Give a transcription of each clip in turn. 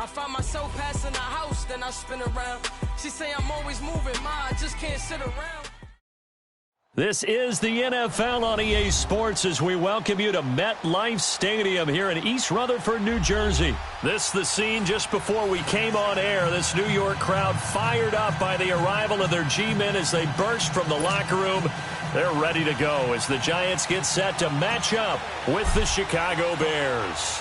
find myself passing the house, then I spin around. She say I'm always moving, I just can't sit around. This is the NFL on EA Sports as we welcome you to MetLife Stadium here in East Rutherford, New Jersey. This the scene just before we came on air. This New York crowd fired up by the arrival of their G-men as they burst from the locker room. They're ready to go as the Giants get set to match up with the Chicago Bears.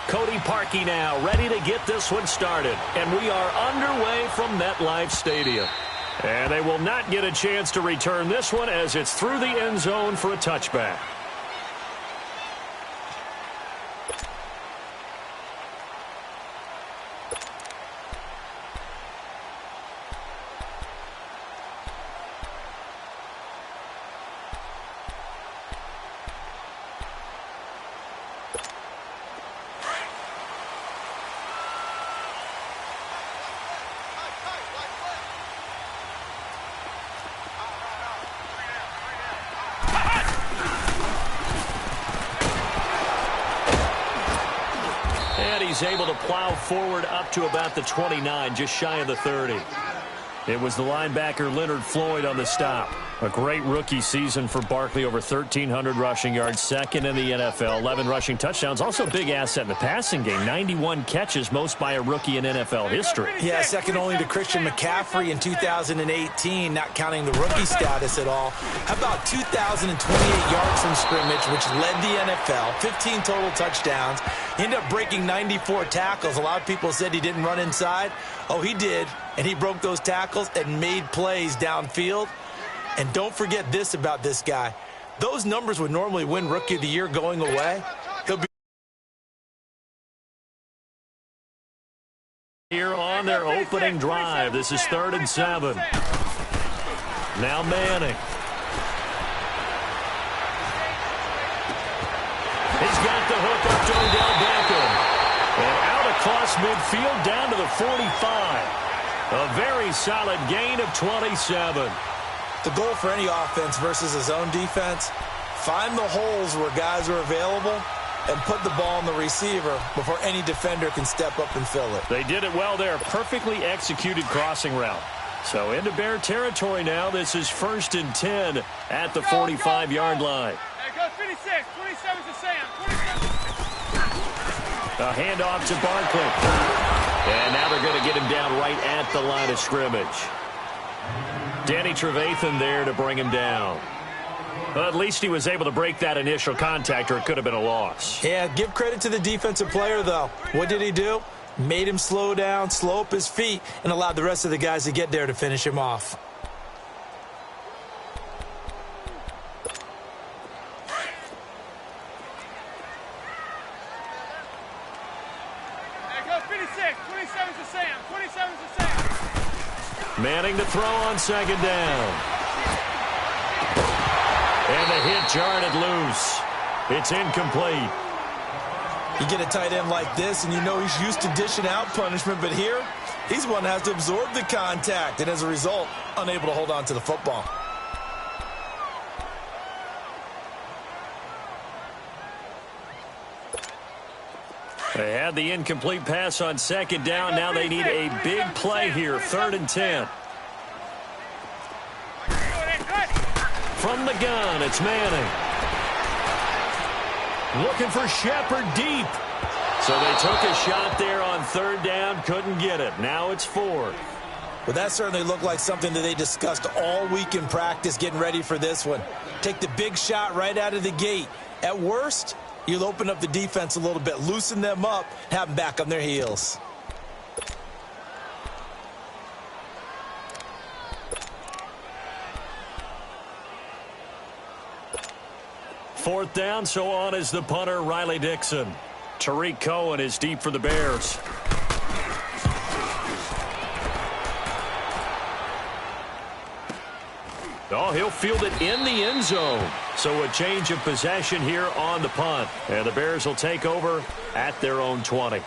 Cody Parkey now ready to get this one started. And we are underway from MetLife Stadium. And they will not get a chance to return this one as it's through the end zone for a touchback. He's able to plow forward up to about the 29, just shy of the 30. It was the linebacker Leonard Floyd on the stop. A great rookie season for Barkley, over 1,300 rushing yards, second in the NFL, 11 rushing touchdowns. Also a big asset in the passing game, 91 catches, most by a rookie in NFL history. Yeah, second only to Christian McCaffrey in 2018, not counting the rookie status at all. How about 2,028 yards from scrimmage, which led the NFL, 15 total touchdowns. He ended up breaking 94 tackles. A lot of people said he didn't run inside. Oh, he did, and he broke those tackles and made plays downfield. And don't forget this about this guy. Those numbers would normally win Rookie of the Year going away. He'll be here on their opening drive. This is 3rd and 7. Now Manning. He's got the hook up to Odell Beckham. And out across midfield down to the 45. A very solid gain of 27. The goal for any offense versus his own defense, find the holes where guys are available and put the ball on the receiver before any defender can step up and fill it. They did it well there. Perfectly executed crossing route. So into Bear territory now. This is 1st and 10 at the 45-yard line. Hey, go 56. 27 to Sam. 27. A handoff to Barkley. And now they're going to get him down right at the line of scrimmage. Danny Trevathan there to bring him down. Well, at least he was able to break that initial contact, or it could have been a loss. Yeah, give credit to the defensive player, though. What did he do? Made him slow down, slow up his feet, and allowed the rest of the guys to get there to finish him off. Hey, go 56. 27 to Sam. 27 to Sam. Manning to throw on 2nd down. And the hit jarred it loose. It's incomplete. You get a tight end like this, and you know he's used to dishing out punishment, but here, he's one that has to absorb the contact, and as a result, unable to hold on to the football. They had the incomplete pass on 2nd down. Now they need a big play here, 3rd and 10. From the gun, it's Manning. Looking for Shepard deep. So they took a shot there on 3rd down, couldn't get it. Now it's 4th. Well, that certainly looked like something that they discussed all week in practice getting ready for this one. Take the big shot right out of the gate. At worst, you'll open up the defense a little bit, loosen them up, have them back on their heels. Fourth down, so on is the punter, Riley Dixon. Tariq Cohen is deep for the Bears. Oh, he'll field it in the end zone. So a change of possession here on the punt. And the Bears will take over at their own 20.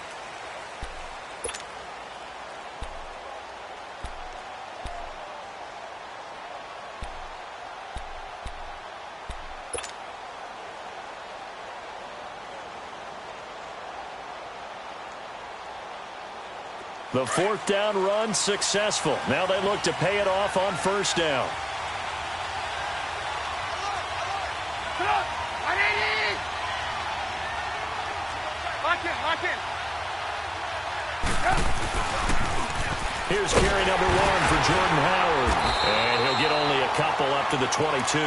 The fourth down run successful. Now they look to pay it off on first down. Lock in. Here's carry number 1 for Jordan Howard. And he'll get only a couple up to the 22.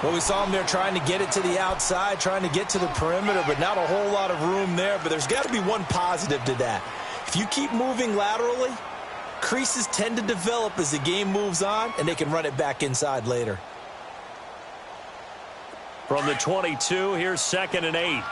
Well, we saw him there trying to get it to the outside, trying to get to the perimeter, but not a whole lot of room there. But there's got to be one positive to that. If you keep moving laterally, creases tend to develop as the game moves on, and they can run it back inside later. From the 22, here's 2nd and 8.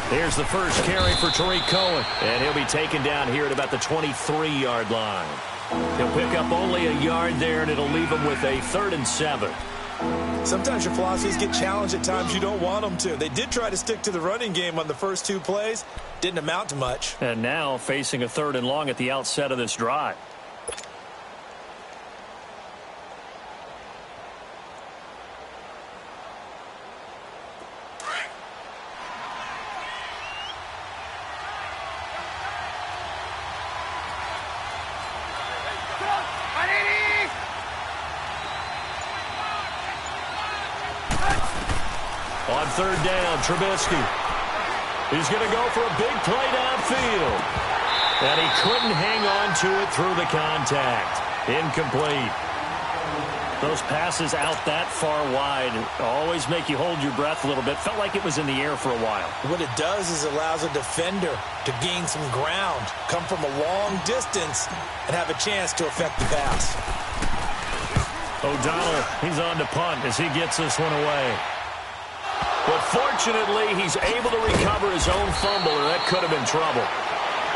Here's the first carry for Tariq Cohen, and he'll be taken down here at about the 23-yard line. He'll pick up only a yard there, and it'll leave him with a 3rd and 7. Sometimes your philosophies get challenged at times you don't want them to. They did try to stick to the running game on the first 2 plays. Didn't amount to much. And now facing a 3rd and long at the outset of this drive. On 3rd down, Trubisky. He's going to go for a big play downfield. And he couldn't hang on to it through the contact. Incomplete. Those passes out that far wide always make you hold your breath a little bit. Felt like it was in the air for a while. What it does is it allows a defender to gain some ground, come from a long distance, and have a chance to affect the pass. O'Donnell, he's on to punt as he gets this one away. But fortunately, he's able to recover his own fumble, or that could have been trouble.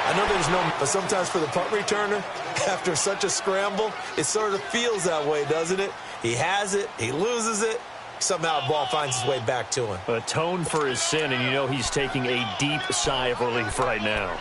I know there's no, but sometimes for the punt returner, after such a scramble, it sort of feels that way, doesn't it? He has it, he loses it, somehow the ball finds its way back to him. Atone for his sin, and you know he's taking a deep sigh of relief right now.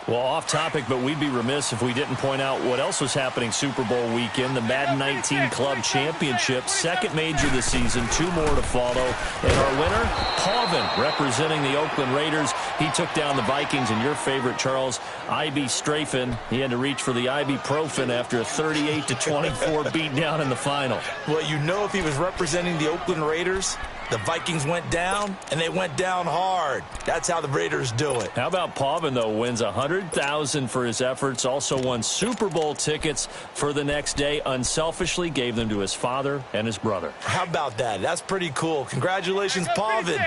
Well, off topic, but we'd be remiss if we didn't point out what else was happening Super Bowl weekend. The Madden 19 Club Championship, 2nd major this season, 2 more to follow. And our winner, Pavin, representing the Oakland Raiders. He took down the Vikings, and your favorite, Charles, IB Strafen. He had to reach for the ibuprofen after a 38-24 beatdown in the final. Well, you know if he was representing the Oakland Raiders, the Vikings went down, and they went down hard. That's how the Raiders do it. How about Pavin, though? Wins $100,000 for his efforts. Also won Super Bowl tickets for the next day. Unselfishly gave them to his father and his brother. How about that? That's pretty cool. Congratulations, Pavin.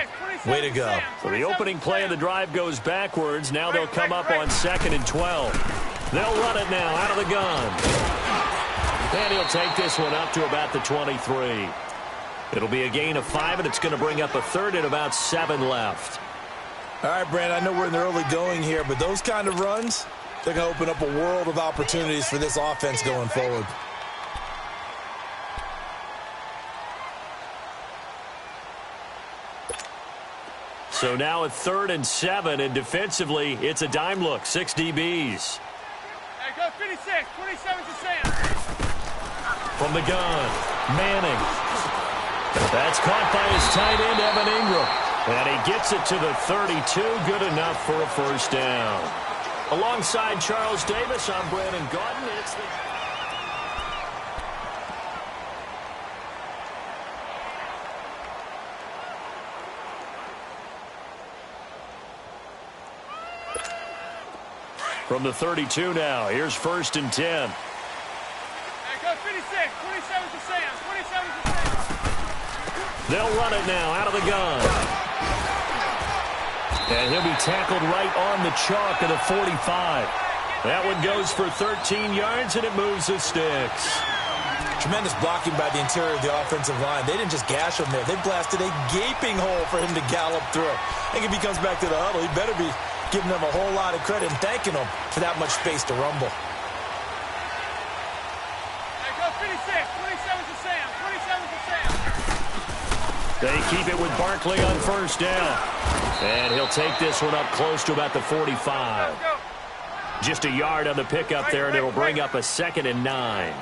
Way to go. So the opening play of the drive goes backwards. Now they'll come up on 2nd and 12. They'll run it now out of the gun. And he'll take this one up to about the 23. It'll be a gain of 5, and it's going to bring up a 3rd and about 7 left. All right, Brandon, I know we're in the early going here, but those kind of runs, they're going to open up a world of opportunities for this offense going forward. So now a 3rd and 7, and defensively, it's a dime look, 6 DBs. Hey, go 56, 27 to Sam. From the gun, Manning. That's caught by his tight end, Evan Ingram. And he gets it to the 32, good enough for a first down. Alongside Charles Davis, I'm Brandon Gaudin. It's the... From the 32 now, here's 1st and 10. Hey, go 56, 27 to Sam, 27 to Sam. They'll run it now out of the gun. And he'll be tackled right on the chalk of the 45. That one goes for 13 yards, and it moves the sticks. Tremendous blocking by the interior of the offensive line. They didn't just gash him there. They blasted a gaping hole for him to gallop through. I think if he comes back to the huddle, he better be giving them a whole lot of credit and thanking them for that much space to rumble. Hey, go 56, 27 to Sam, 27 to Sam. They keep it with Barkley on first down. And he'll take this one up close to about the 45. Just a yard on the pickup there, and it'll bring up a 2nd and 9.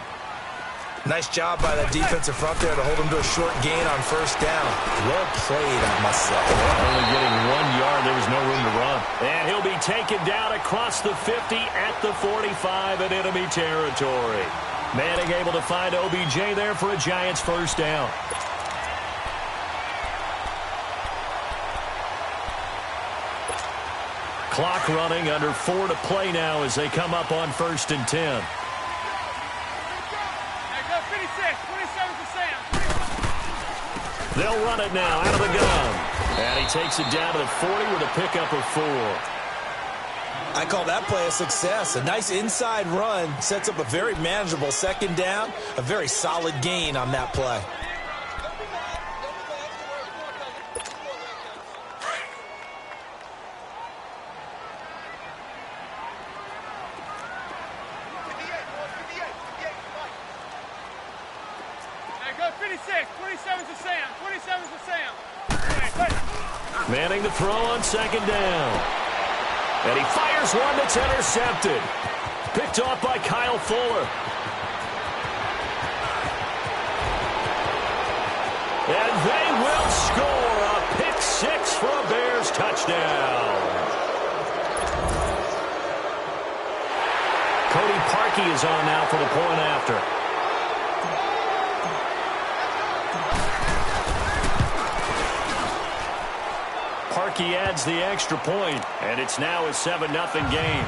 Nice job by that defensive front there to hold him to a short gain on first down. Well played, I must say. Only getting 1 yard. There was no room to run. And he'll be taken down across the 50 at the 45 in enemy territory. Manning able to find OBJ there for a Giants first down. Clock running, under 4 to play now as they come up on 1st and 10. They'll run it now out of the gun. And he takes it down to the 40 with a pickup of 4. I call that play a success. A nice inside run sets up a very manageable 2nd down. A very solid gain on that play. Manning the throw on 2nd down. And he fires one that's intercepted. Picked off by Kyle Fuller. And they will score a pick 6 for a Bears touchdown. Cody Parkey is on now for the point after. Parkey adds the extra point, and it's now a 7-0 game.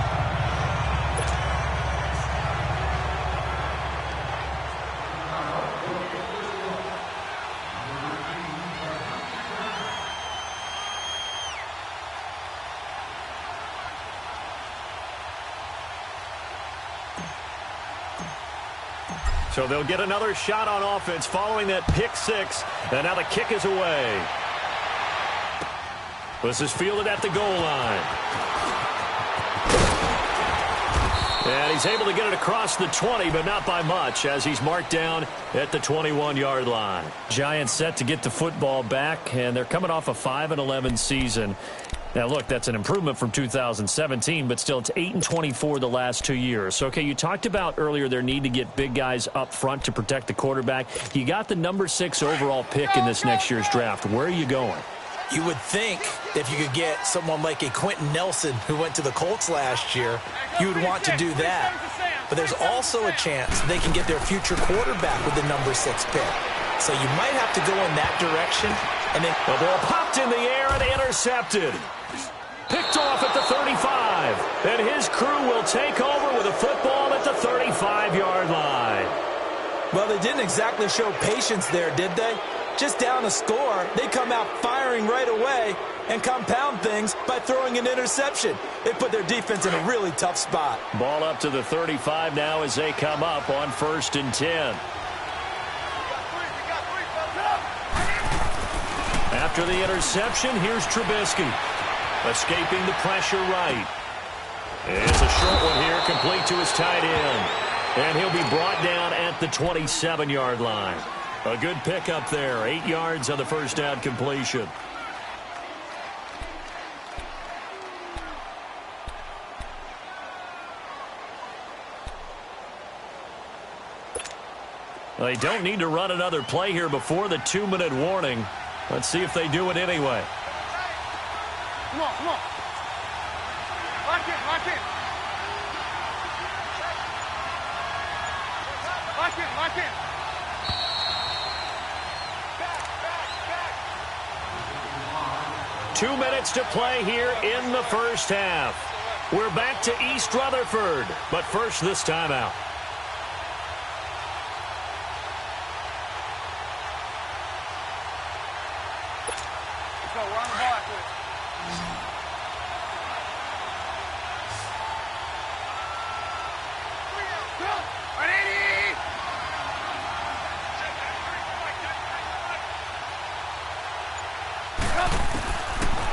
So they'll get another shot on offense following that pick 6, and now the kick is away. This is fielded at the goal line. And he's able to get it across the 20, but not by much, as he's marked down at the 21-yard line. Giants set to get the football back, and they're coming off a 5-11 season. Now, look, that's an improvement from 2017, but still it's 8-24 the last 2 years. So, okay, you talked about earlier their need to get big guys up front to protect the quarterback. You got the number 6 overall pick in this next year's draft. Where are you going? You would think if you could get someone like a Quentin Nelson who went to the Colts last year, you would want to do that. But there's also a chance they can get their future quarterback with the number 6 pick. So you might have to go in that direction. And then the ball popped in the air and intercepted. Picked off at the 35. And his crew will take over with a football at the 35-yard line. Well, they didn't exactly show patience there, did they? Just down a score, they come out firing right away and compound things by throwing an interception. They put their defense in a really tough spot. Ball up to the 35 now as they come up on 1st and 10. After the interception, here's Trubisky. Escaping the pressure right. It's a short one here, complete to his tight end. And he'll be brought down at the 27-yard line. A good pickup there, 8 yards on the first down completion. They don't need to run another play here before the 2-minute warning. Let's see if they do it anyway. Come on, come on. Lock in, lock in. Lock in, lock in. 2 minutes to play here in the first half. We're back to East Rutherford, but first this timeout. Let's go, we're on the ball after this.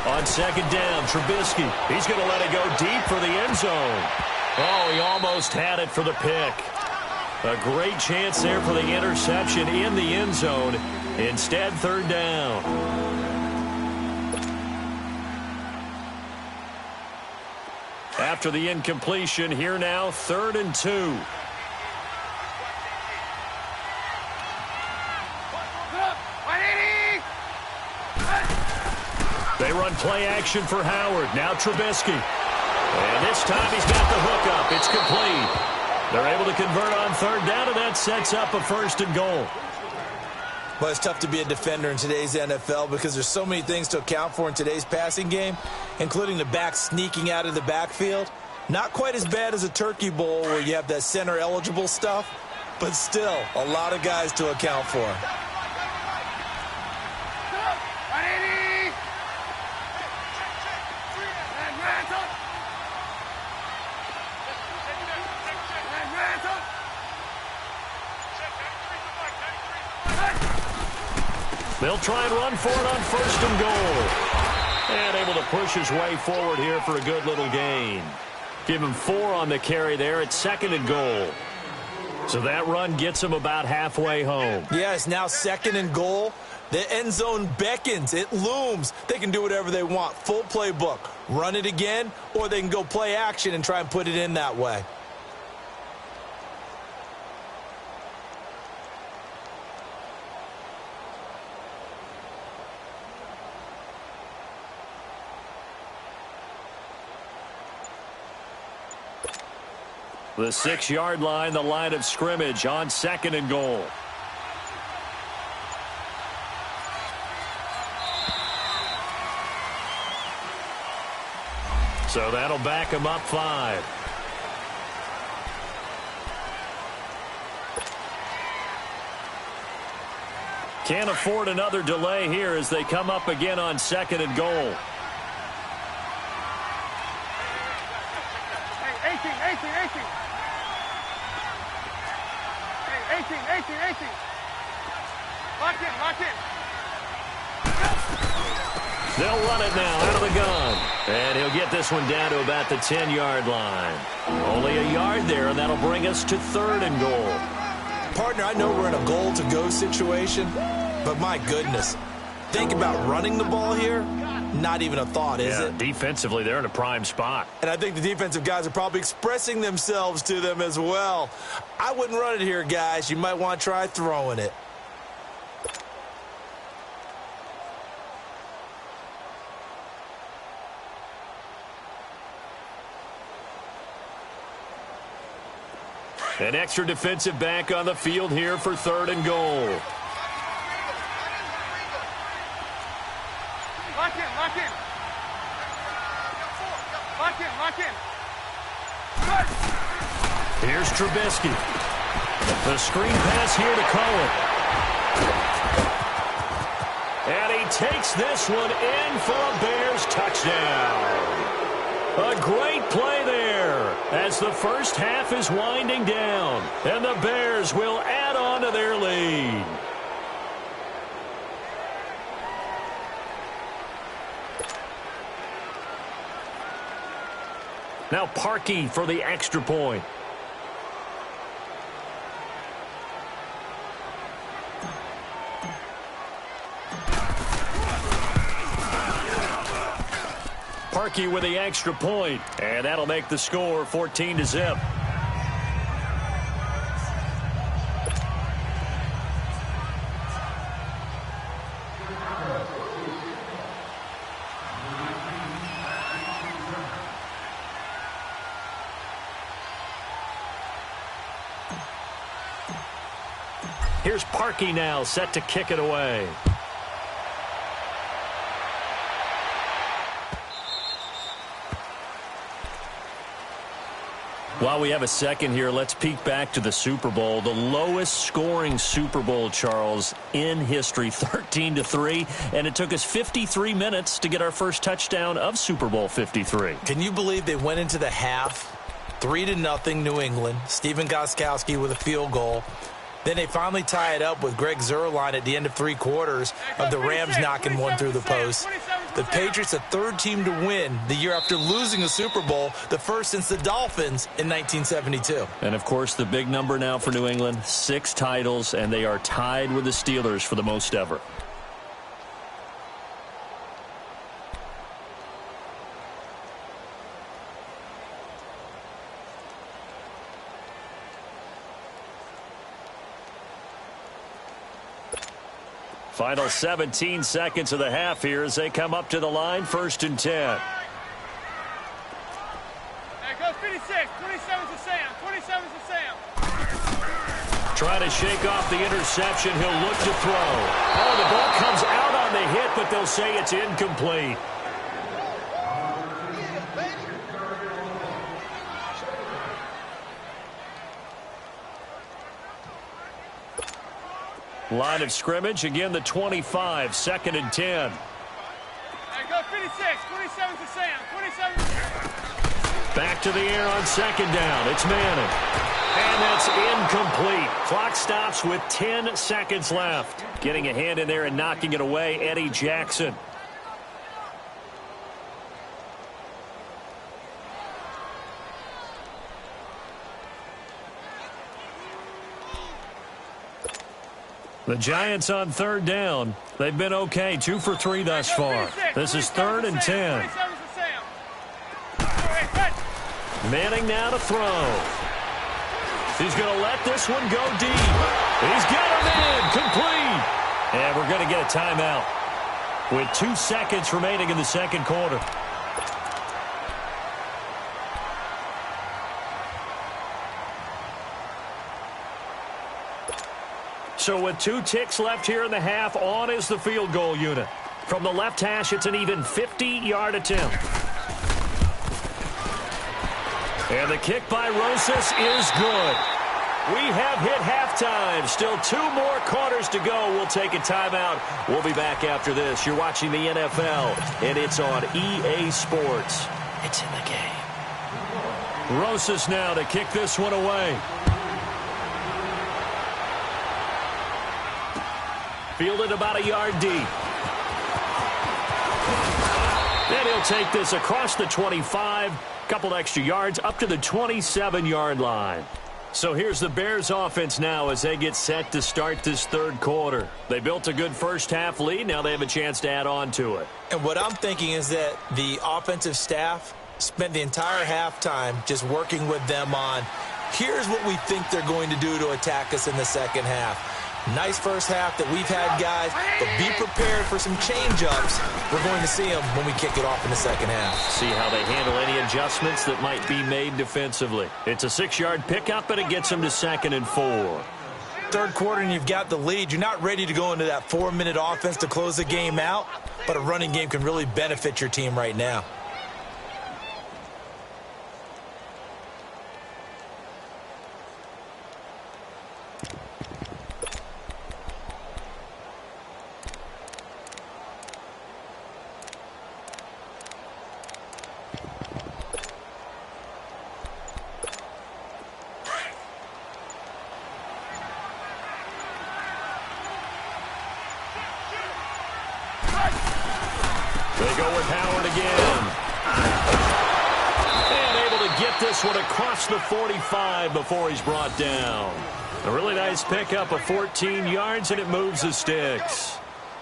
On 2nd down, Trubisky. He's going to let it go deep for the end zone. Oh, he almost had it for the pick. A great chance there for the interception in the end zone. Instead, third down. After the incompletion, here now, 3rd and 2. They run play action for Howard. Now Trubisky. And this time he's got the hook up. It's complete. They're able to convert on 3rd down, and that sets up a 1st and goal. Well, it's tough to be a defender in today's NFL because there's so many things to account for in today's passing game, including the back sneaking out of the backfield. Not quite as bad as a turkey bowl where you have that center-eligible stuff, but still a lot of guys to account for. They'll try and run for it on 1st and goal. And able to push his way forward here for a good little gain. Give him 4 on the carry there at 2nd and goal. So that run gets him about halfway home. Yeah, it's now 2nd and goal. The end zone beckons. It looms. They can do whatever they want. Full playbook. Run it again, or they can go play action and try and put it in that way. The 6-yard line, the line of scrimmage on 2nd and goal. So that'll back him up 5. Can't afford another delay here as they come up again on 2nd and goal. 18. Lock in. They'll run it now out of the gun. And he'll get this one down to about the 10-yard line. Only a yard there, and that'll bring us to 3rd and goal. Partner, I know we're in a goal-to-go situation, but my goodness. Think about running the ball here. Not even a thought, is it? Defensively, they're in a prime spot. And I think the defensive guys are probably expressing themselves to them as well. I wouldn't run it here, guys. You might want to try throwing it. An extra defensive back on the field here for 3rd and goal. Lock in. Here's Trubisky. The screen pass here to Cohen. And he takes this one in for a Bears touchdown. A great play there as the first half is winding down. And the Bears will add on to their lead. Now Parkey for the extra point. Parkey with the extra point, and that'll make the score 14-0. Here's Parkey now, set to kick it away. While we have a second here, let's peek back to the Super Bowl. The lowest scoring Super Bowl, Charles, in history, 13-3. And it took us 53 minutes to get our first touchdown of Super Bowl 53. Can you believe they went into the half, 3-0 New England, Stephen Gostkowski with a field goal. Then they finally tie it up with Greg Zuerlein at the end of 3 quarters of the Rams knocking one through the post. The Patriots, the third team to win the year after losing a Super Bowl, the first since the Dolphins in 1972. And, of course, the big number now for New England, 6 titles, and they are tied with the Steelers for the most ever. Final 17 seconds of the half here as they come up to the line, 1st and 10. Hey, Coach, 56. 27's to Sam. 27's to Sam. Trying to shake off the interception. He'll look to throw. Oh, the ball comes out on the hit, but they'll say it's incomplete. Line of scrimmage, again the 25, 2nd and 10. Hey, Coach, 56. 27's to Sam. 27's to Sam. Back to the air on 2nd down. It's Manning. And that's incomplete. Clock stops with 10 seconds left. Getting a hand in there and knocking it away, Eddie Jackson. The Giants on 3rd down. They've been okay, 2 for 3 thus far. This is 3rd and 10. Manning now to throw. He's going to let this one go deep. He's got him in, complete. And we're going to get a timeout with 2 seconds remaining in the 2nd quarter. So with 2 ticks left here in the half, on is the field goal unit. From the left hash, it's an even 50-yard attempt. And the kick by Rosas is good. We have hit halftime. Still 2 more quarters to go. We'll take a timeout. We'll be back after this. You're watching the NFL, and it's on EA Sports. It's in the game. Rosas now to kick this one away. Fielded about a yard deep. And he'll take this across the 25. Couple extra yards up to the 27-yard line. So here's the Bears offense now as they get set to start this 3rd quarter. They built a good first half lead. Now they have a chance to add on to it. And what I'm thinking is that the offensive staff spent the entire halftime just working with them on, here's what we think they're going to do to attack us in the 2nd half. Nice first half that we've had, guys, but be prepared for some change-ups. We're going to see them when we kick it off in the 2nd half. See how they handle any adjustments that might be made defensively. It's a 6-yard pickup, and it gets them to 2nd and 4. 3rd quarter, and you've got the lead. You're not ready to go into that 4-minute offense to close the game out, but a running game can really benefit your team right now. They go with Howard again. And able to get this one across the 45 before he's brought down. A really nice pickup of 14 yards, and it moves the sticks.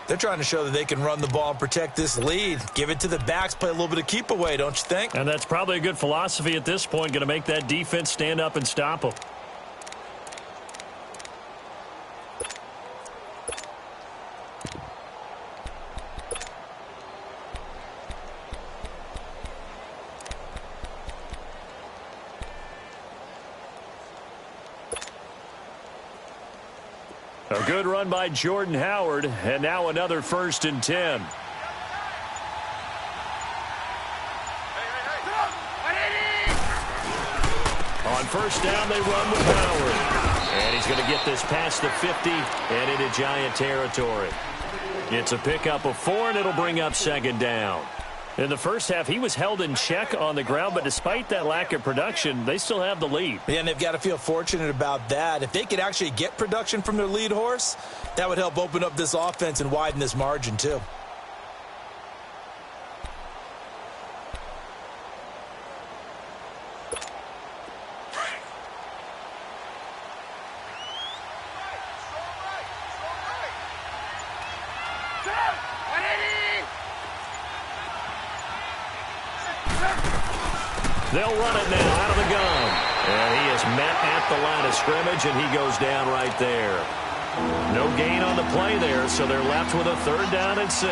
They're trying to show that they can run the ball and protect this lead. Give it to the backs, play a little bit of keep away, don't you think? And that's probably a good philosophy at this point, going to make that defense stand up and stop them. A good run by Jordan Howard, and now another 1st and 10. On 1st down, they run with Howard. And he's going to get this past the 50 and into Giant territory. It's a pickup of 4, and it'll bring up 2nd down. In the first half, he was held in check on the ground, but despite that lack of production, they still have the lead. Yeah, and they've got to feel fortunate about that. If they could actually get production from their lead horse, that would help open up this offense and widen this margin too. They'll run it now out of the gun. And he is met at the line of scrimmage, and he goes down right there. No gain on the play there, so they're left with a 3rd down and 6.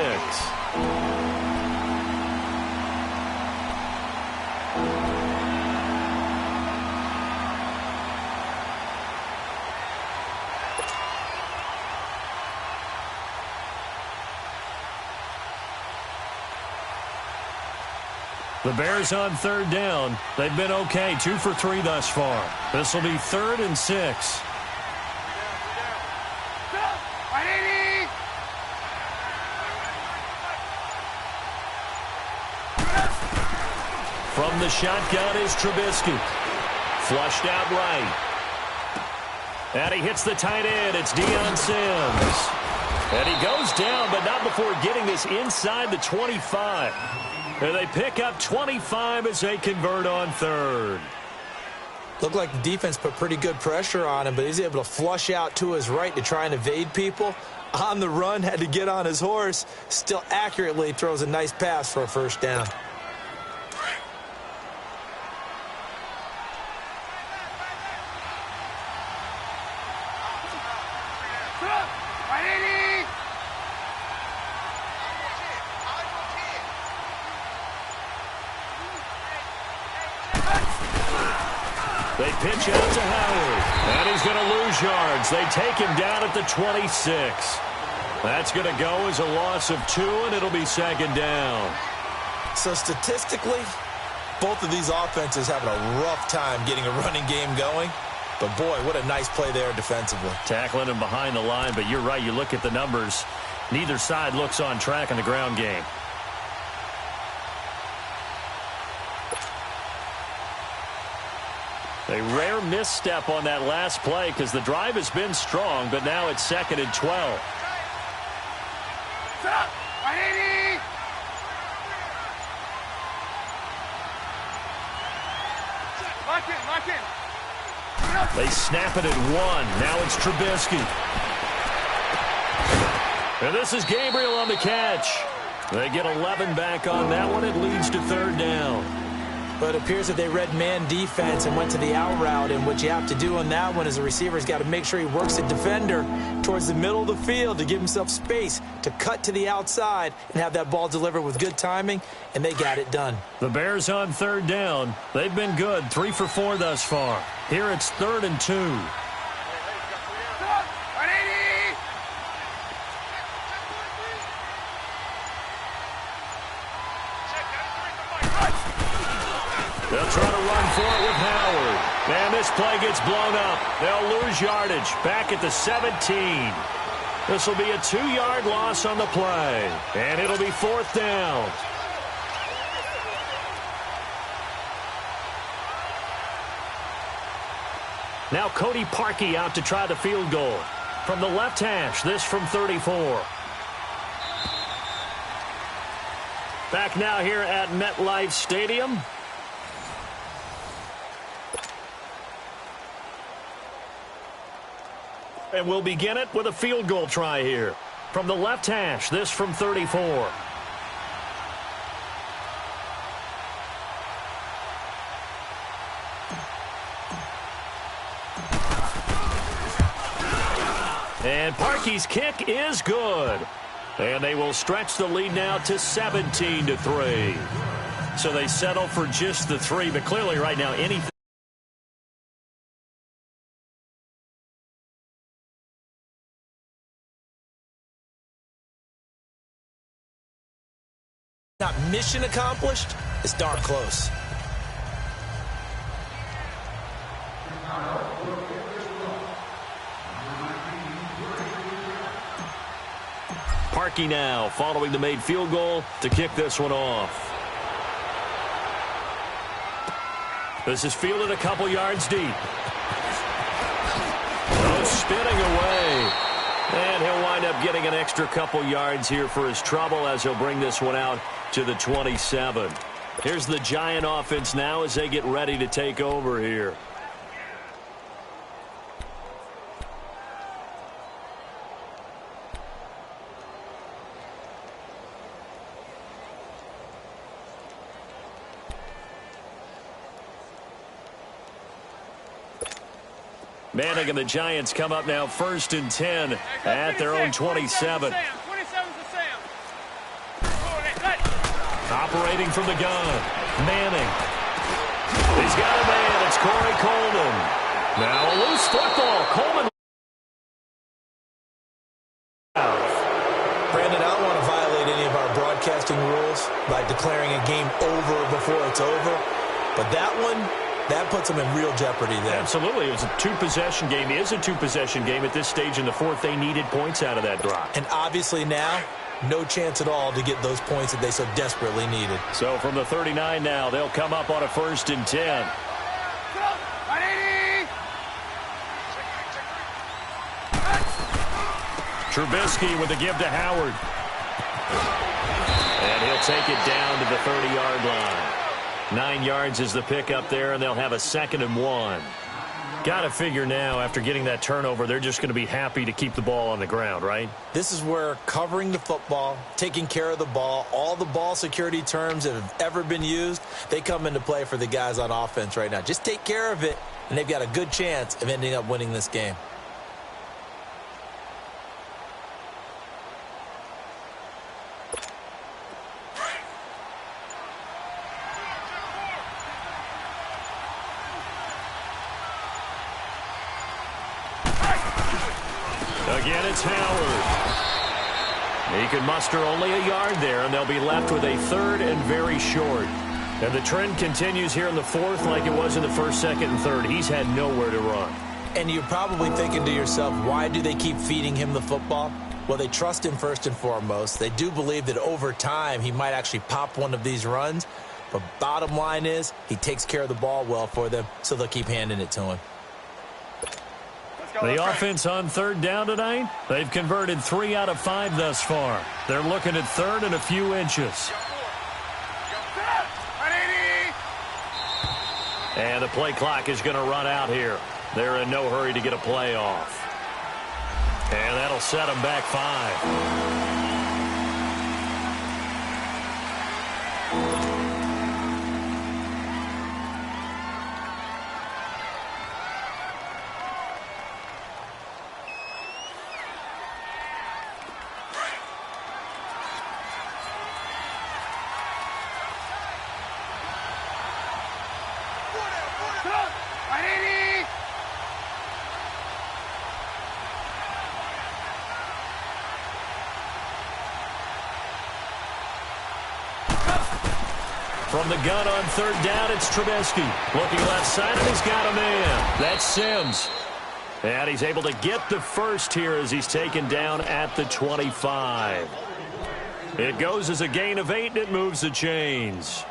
The Bears on 3rd down. They've been okay, 2 for 3 thus far. This will be 3rd and 6. From the shotgun is Trubisky. Flushed out right. And he hits the tight end. It's Deion Sims. And he goes down, but not before getting this inside the 25. And they pick up 25 as they convert on 3rd. Looked like the defense put pretty good pressure on him, but he's able to flush out to his right to try and evade people. On the run, had to get on his horse. Still accurately throws a nice pass for a 1st down. They pitch out to Howard, and he's going to lose yards. They take him down at the 26. That's going to go as a loss of 2, and it'll be 2nd down. So statistically, both of these offenses having a rough time getting a running game going. But, boy, what a nice play there defensively. Tackling him behind the line, but you're right. You look at the numbers. Neither side looks on track in the ground game. A rare misstep on that last play because the drive has been strong, but now it's 2nd and 12. Lock in. They snap it at 1. Now it's Trubisky. And this is Gabriel on the catch. They get 11 back on that one. It leads to 3rd down. But it appears that they read man defense and went to the out route, and what you have to do on that one is the receiver's got to make sure he works the defender towards the middle of the field to give himself space to cut to the outside and have that ball delivered with good timing, and they got it done. The Bears on 3rd down. They've been good, 3 for 4 thus far. Here it's 3rd and 2. They'll try to run for it with Howard. And this play gets blown up. They'll lose yardage back at the 17. This will be a 2-yard loss on the play. And it'll be 4th down. Now Cody Parkey out to try the field goal. From the left hash, this from 34. Back now here at MetLife Stadium. And we'll begin it with a field goal try here. From the left hash, this from 34. And Parkey's kick is good. And they will stretch the lead now to 17-3. So they settle for just the 3, but clearly right now anything. Not mission accomplished, it's darn close. Parkey now following the made field goal to kick this one off. This is fielded a couple yards deep. Oh, spinning away. And he'll wind up getting an extra couple yards here for his trouble as he'll bring this one out to the 27. Here's the Giant offense now as they get ready to take over here. Manning and the Giants come up now 1st and 10 at their own 27. 27 to Sam. Operating from the gun. Manning. He's got a man. It's Corey Coleman. Now a loose football. Coleman. Brandon, I don't want to violate any of our broadcasting rules by declaring a game over before it's over. But that one, that puts them in real jeopardy there. Absolutely. It was a two-possession game. It is a two-possession game at this stage in the fourth. They needed points out of that drive. And obviously now, no chance at all to get those points that they so desperately needed. So from the 39 now, they'll come up on a 1st and 10. Trubisky with the give to Howard. And he'll take it down to the 30-yard line. 9 yards is the pickup there, and they'll have a 2nd and 1. Got to figure now, after getting that turnover, they're just going to be happy to keep the ball on the ground, right? This is where covering the football, taking care of the ball, all the ball security terms that have ever been used, they come into play for the guys on offense right now. Just take care of it, and they've got a good chance of ending up winning this game. Again, it's Howard. He can muster only a yard there, and they'll be left with a 3rd and very short. And the trend continues here in the 4th like it was in the 1st, 2nd, and 3rd. He's had nowhere to run. And you're probably thinking to yourself, why do they keep feeding him the football? Well, they trust him first and foremost. They do believe that over time he might actually pop one of these runs. But bottom line is he takes care of the ball well for them, so they'll keep handing it to him. The offense on 3rd down tonight, they've converted 3 out of 5 thus far. They're looking at 3rd and a few inches. And the play clock is going to run out here. They're in no hurry to get a play off. And that'll set them back 5. From the gun on 3rd down, it's Trubisky. Looking left side, and he's got a man. That's Sims. And he's able to get the first here as he's taken down at the 25. It goes as a gain of 8, and it moves the chains.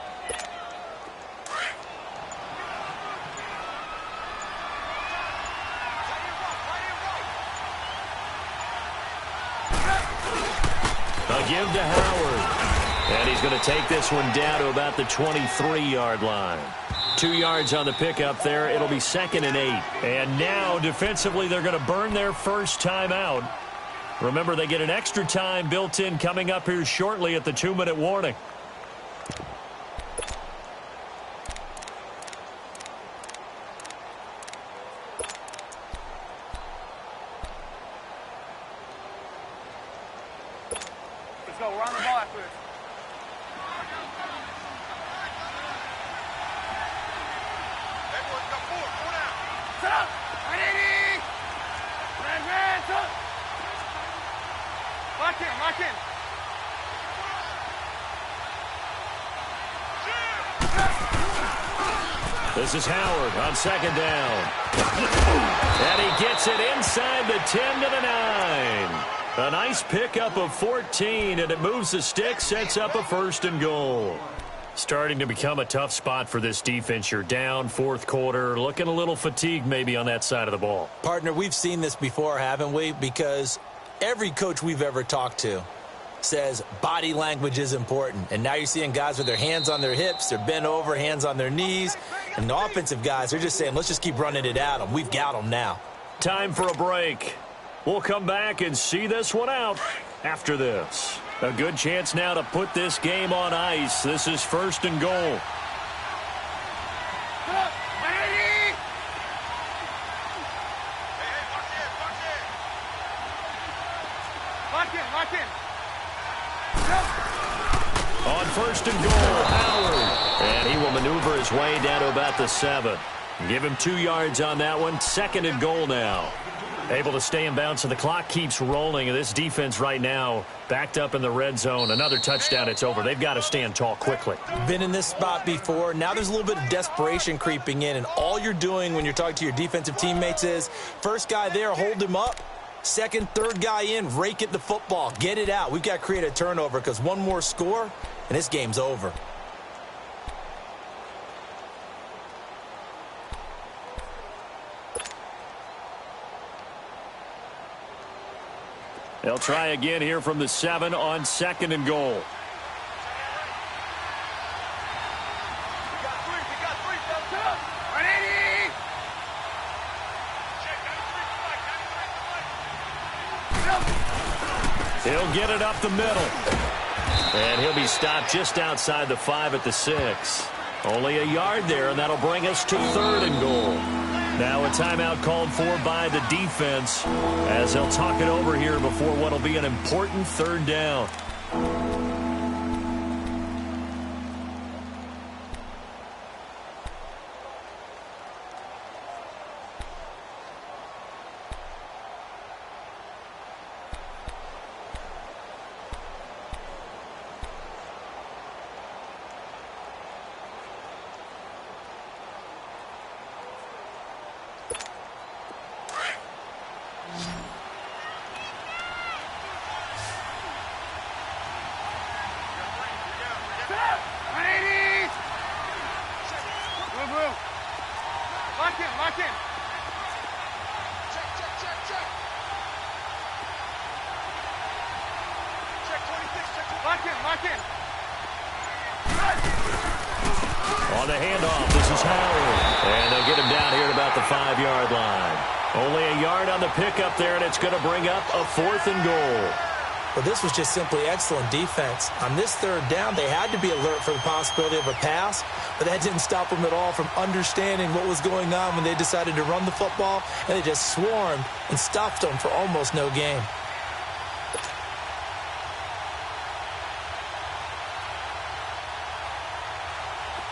A give to Howard. And he's going to take this one down to about the 23-yard line. 2 yards on the pickup there. It'll be 2nd and 8. And now, defensively, they're going to burn their first time out. Remember, they get an extra time built in coming up here shortly at the 2-minute warning. Let's go. We're on the ball after this. Set up. Ready. Man, set. Lock in, lock in. This is Howard on 2nd down. And he gets it inside the 10 to the 9. A nice pickup of 14, and it moves the stick, sets up a 1st and goal. Starting to become a tough spot for this defense. You're down 4th quarter, looking a little fatigued maybe on that side of the ball. Partner, we've seen this before, haven't we? Because every coach we've ever talked to says body language is important. And now you're seeing guys with their hands on their hips, they're bent over, hands on their knees. And the offensive guys, they're just saying, let's just keep running it at them. We've got them now. Time for a break. We'll come back and see this one out after this. A good chance now to put this game on ice. This is 1st and goal. Lock in. On first and goal, Howard. And he will maneuver his way down to about the 7. Give him 2 yards on that one. Second and goal now. Able to stay in bounds, so the clock keeps rolling. And this defense right now backed up in the red zone. Another touchdown, it's over. They've got to stand tall quickly. Been in this spot before. Now there's a little bit of desperation creeping in. And all you're doing when you're talking to your defensive teammates is, first guy there, hold him up. Second, third guy in, rake at the football. Get it out. We've got to create a turnover because one more score, and this game's over. They'll try again here from the 7 on second and goal. He'll get it up the middle. And he'll be stopped just outside the 5 at the 6. Only a yard there, and that'll bring us to third and goal. Now a timeout called for by the defense as they'll talk it over here before what will be an important third down. Lock in. Lock in. On the handoff, this is Howard. And they'll get him down here at about the 5-yard line. Only a yard on the pickup there, and it's going to bring up a 4th and goal. Well, this was just simply excellent defense. On this third down, they had to be alert for the possibility of a pass, but that didn't stop them at all from understanding what was going on when they decided to run the football, and they just swarmed and stuffed them for almost no gain.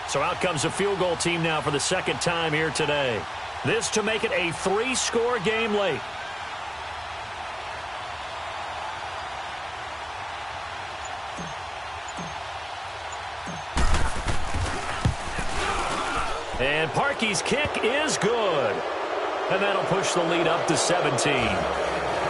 So out comes a field goal team now for the second time here today. This to make it a 3-score game late. And Parkey's kick is good. And that'll push the lead up to 17.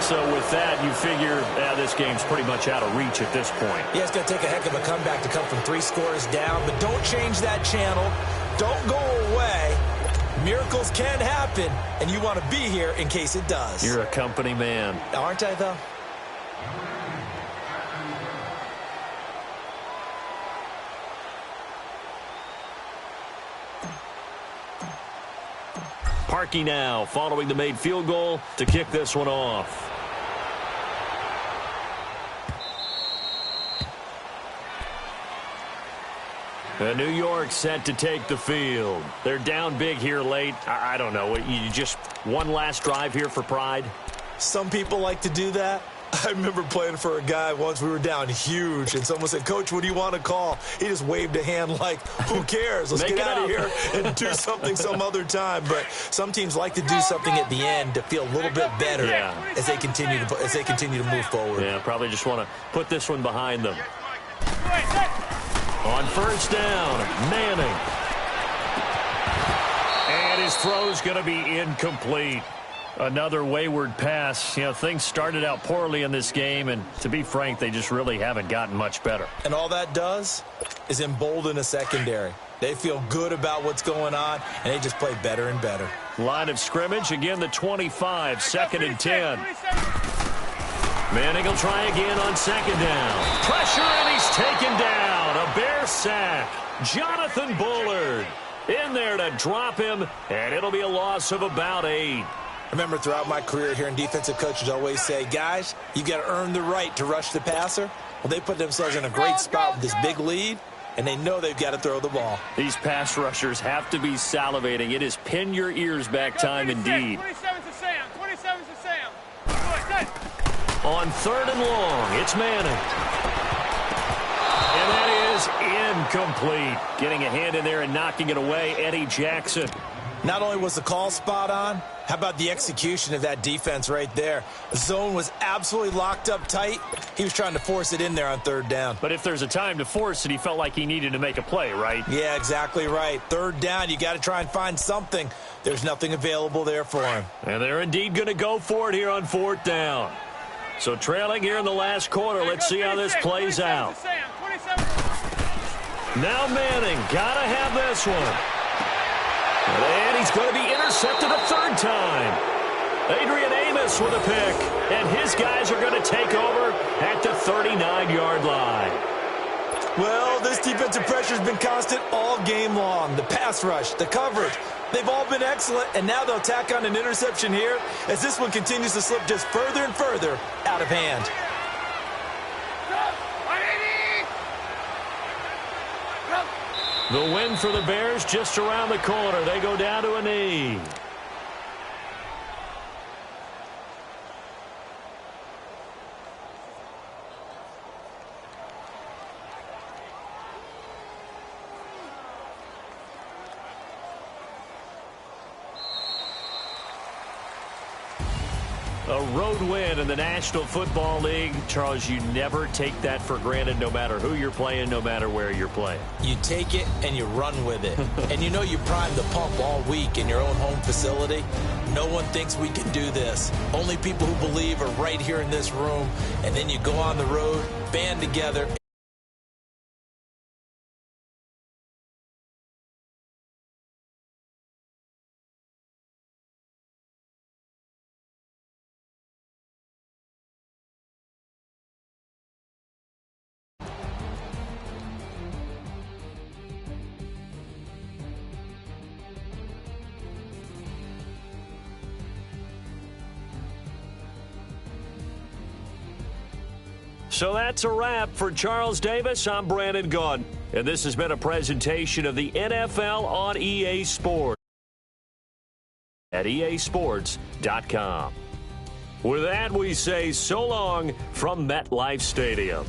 So with that, you figure this game's pretty much out of reach at this point. Yeah, it's going to take a heck of a comeback to come from 3 scores down. But don't change that channel. Don't go away. Miracles can happen, and you want to be here in case it does. You're a company man. Aren't I, though? Parkey now following the made field goal to kick this one off. And New York set to take the field. They're down big here late. I don't know. You just one last drive here for pride? Some people like to do that. I remember playing for a guy once. We were down huge, and someone said, "Coach, what do you want to call?" He just waved a hand like, who cares? Let's get out of here and do something some other time. But some teams like to do something at the end to feel a little bit better as they continue to move forward. Yeah, probably just want to put this one behind them. On first down, Manning. And his throw's going to be incomplete. Another wayward pass. You know, things started out poorly in this game, and to be frank, they just really haven't gotten much better. And all that does is embolden a secondary. They feel good about what's going on, and they just play better and better. Line of scrimmage, again the 25, 2nd and 10. Manning will try again on 2nd down. Pressure, and he's taken down. A Bear sack. Jonathan Bullard in there to drop him, and it'll be a loss of about 8. I remember throughout my career hearing defensive coaches always say, guys, you got to earn the right to rush the passer. Well, they put themselves in a great spot with this big lead, and they know they've got to throw the ball. These pass rushers have to be salivating. It is pin your ears back time indeed. 27 to Sam. 27 to Sam. Good. On 3rd and long, it's Manning. And that is incomplete. Getting a hand in there and knocking it away, Eddie Jackson. Not only was the call spot on, how about the execution of that defense right there? The zone was absolutely locked up tight. He was trying to force it in there on 3rd down. But if there's a time to force it, he felt like he needed to make a play, right? Yeah, exactly right. 3rd down, you got to try and find something. There's nothing available there for him. And they're indeed going to go for it here on 4th down. So trailing here in the last quarter, let's see how this plays out. Now Manning, got to have this one. And he's going to be intercepted a 3rd time. Adrian Amos with a pick. And his guys are going to take over at the 39-yard line. Well, this defensive pressure has been constant all game long. The pass rush, the coverage, they've all been excellent. And now they'll tack on an interception here as this one continues to slip just further and further out of hand. The win for the Bears just around the corner. They go down to a knee. A road win in the National Football League. Charles, you never take that for granted no matter who you're playing, no matter where you're playing. You take it and you run with it. And you know you primed the pump all week in your own home facility. No one thinks we can do this. Only people who believe are right here in this room. And then you go on the road, band together. So that's a wrap for Charles Davis. I'm Brandon Gaudin, and this has been a presentation of the NFL on EA Sports at easports.com. With that, we say so long from MetLife Stadium.